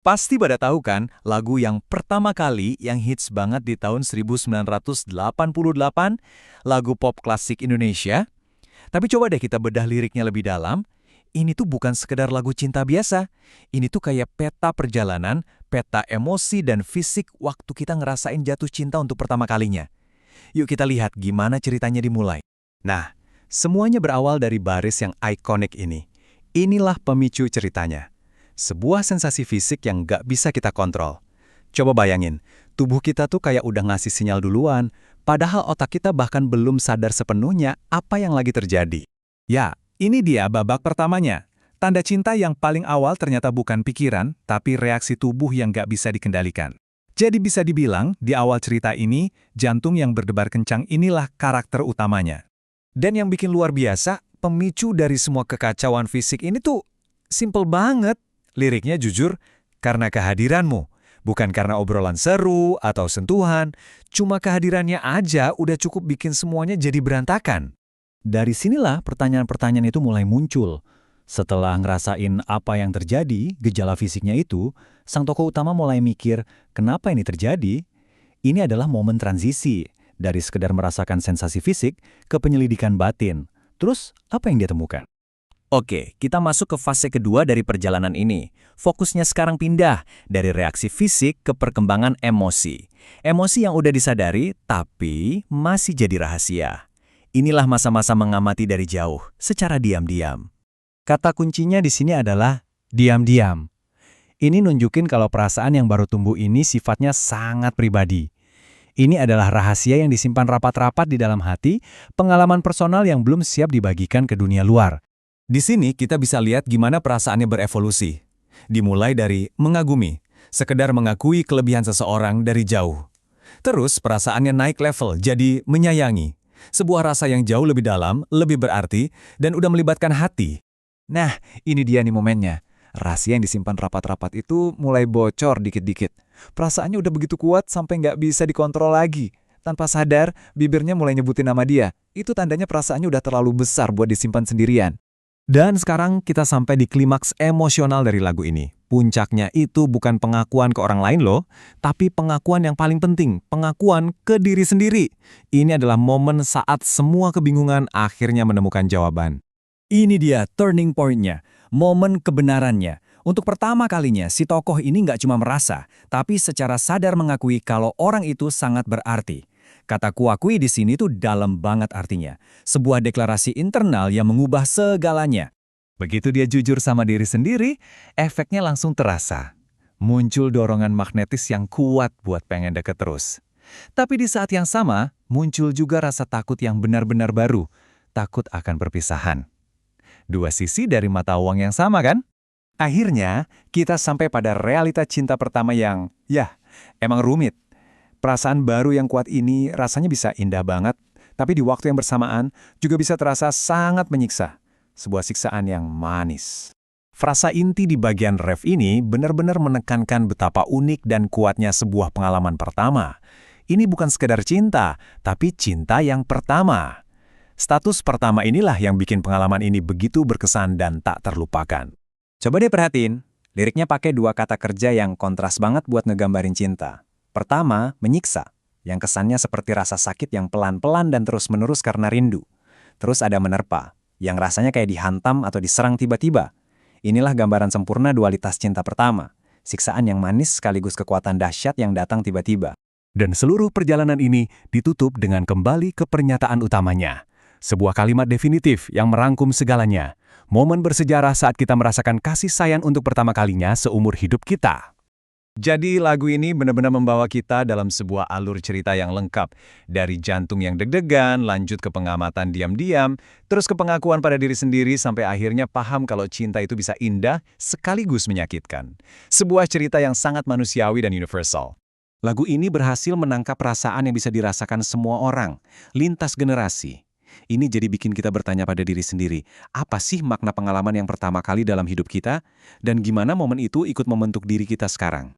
Pasti pada tahu kan, lagu yang pertama kali yang hits banget di tahun 1988, lagu pop klasik Indonesia. Tapi coba deh kita bedah liriknya lebih dalam. Ini tuh bukan sekedar lagu cinta biasa. Ini tuh kayak peta perjalanan, peta emosi dan fisik waktu kita ngerasain jatuh cinta untuk pertama kalinya. Yuk kita lihat gimana ceritanya dimulai. Nah, semuanya berawal dari baris yang ikonik ini. Inilah pemicu ceritanya. Sebuah sensasi fisik yang nggak bisa kita kontrol. Coba bayangin, tubuh kita tuh kayak udah ngasih sinyal duluan, padahal otak kita bahkan belum sadar sepenuhnya apa yang lagi terjadi. Ya, ini dia babak pertamanya. Tanda cinta yang paling awal ternyata bukan pikiran, tapi reaksi tubuh yang nggak bisa dikendalikan. Jadi bisa dibilang, di awal cerita ini, jantung yang berdebar kencang inilah karakter utamanya. Dan yang bikin luar biasa, pemicu dari semua kekacauan fisik ini tuh simple banget. Liriknya jujur, karena kehadiranmu. Bukan karena obrolan seru atau sentuhan, cuma kehadirannya aja udah cukup bikin semuanya jadi berantakan. Dari sinilah pertanyaan-pertanyaan itu mulai muncul. Setelah ngerasain apa yang terjadi, gejala fisiknya itu, sang tokoh utama mulai mikir, kenapa ini terjadi? Ini adalah momen transisi, dari sekedar merasakan sensasi fisik ke penyelidikan batin. Terus, apa yang dia temukan? Oke, kita masuk ke fase kedua dari perjalanan ini. Fokusnya sekarang pindah dari reaksi fisik ke perkembangan emosi. Emosi yang udah disadari, tapi masih jadi rahasia. Inilah masa-masa mengamati dari jauh, secara diam-diam. Kata kuncinya di sini adalah diam-diam. Ini nunjukin kalau perasaan yang baru tumbuh ini sifatnya sangat pribadi. Ini adalah rahasia yang disimpan rapat-rapat di dalam hati, pengalaman personal yang belum siap dibagikan ke dunia luar. Di sini kita bisa lihat gimana perasaannya berevolusi. Dimulai dari mengagumi, sekedar mengakui kelebihan seseorang dari jauh. Terus perasaannya naik level jadi menyayangi. Sebuah rasa yang jauh lebih dalam, lebih berarti, dan udah melibatkan hati. Nah, ini dia nih momennya. Rahasia yang disimpan rapat-rapat itu mulai bocor dikit-dikit. Perasaannya udah begitu kuat sampai nggak bisa dikontrol lagi. Tanpa sadar, bibirnya mulai nyebutin nama dia. Itu tandanya perasaannya udah terlalu besar buat disimpan sendirian. Dan sekarang kita sampai di klimaks emosional dari lagu ini. Puncaknya itu bukan pengakuan ke orang lain loh, tapi pengakuan yang paling penting, pengakuan ke diri sendiri. Ini adalah momen saat semua kebingungan akhirnya menemukan jawaban. Ini dia turning point-nya, momen kebenarannya. Untuk pertama kalinya, si tokoh ini nggak cuma merasa, tapi secara sadar mengakui kalau orang itu sangat berarti. Kata kuakui di sini tuh dalam banget artinya. Sebuah deklarasi internal yang mengubah segalanya. Begitu dia jujur sama diri sendiri, efeknya langsung terasa. Muncul dorongan magnetis yang kuat buat pengen deket terus. Tapi di saat yang sama, muncul juga rasa takut yang benar-benar baru. Takut akan perpisahan. Dua sisi dari mata uang yang sama kan? Akhirnya, kita sampai pada realita cinta pertama yang, emang rumit. Perasaan baru yang kuat ini rasanya bisa indah banget, tapi di waktu yang bersamaan juga bisa terasa sangat menyiksa. Sebuah siksaan yang manis. Frasa inti di bagian ref ini benar-benar menekankan betapa unik dan kuatnya sebuah pengalaman pertama. Ini bukan sekedar cinta, tapi cinta yang pertama. Status pertama inilah yang bikin pengalaman ini begitu berkesan dan tak terlupakan. Coba deh perhatiin, liriknya pakai dua kata kerja yang kontras banget buat ngegambarin cinta. Pertama, menyiksa, yang kesannya seperti rasa sakit yang pelan-pelan dan terus-menerus karena rindu. Terus ada menerpa, yang rasanya kayak dihantam atau diserang tiba-tiba. Inilah gambaran sempurna dualitas cinta pertama, siksaan yang manis sekaligus kekuatan dahsyat yang datang tiba-tiba. Dan seluruh perjalanan ini ditutup dengan kembali ke pernyataan utamanya. Sebuah kalimat definitif yang merangkum segalanya. Momen bersejarah saat kita merasakan kasih sayang untuk pertama kalinya seumur hidup kita. Jadi lagu ini benar-benar membawa kita dalam sebuah alur cerita yang lengkap. Dari jantung yang deg-degan, lanjut ke pengamatan diam-diam, terus ke pengakuan pada diri sendiri sampai akhirnya paham kalau cinta itu bisa indah sekaligus menyakitkan. Sebuah cerita yang sangat manusiawi dan universal. Lagu ini berhasil menangkap perasaan yang bisa dirasakan semua orang, lintas generasi. Ini jadi bikin kita bertanya pada diri sendiri, apa sih makna pengalaman yang pertama kali dalam hidup kita? Dan gimana momen itu ikut membentuk diri kita sekarang?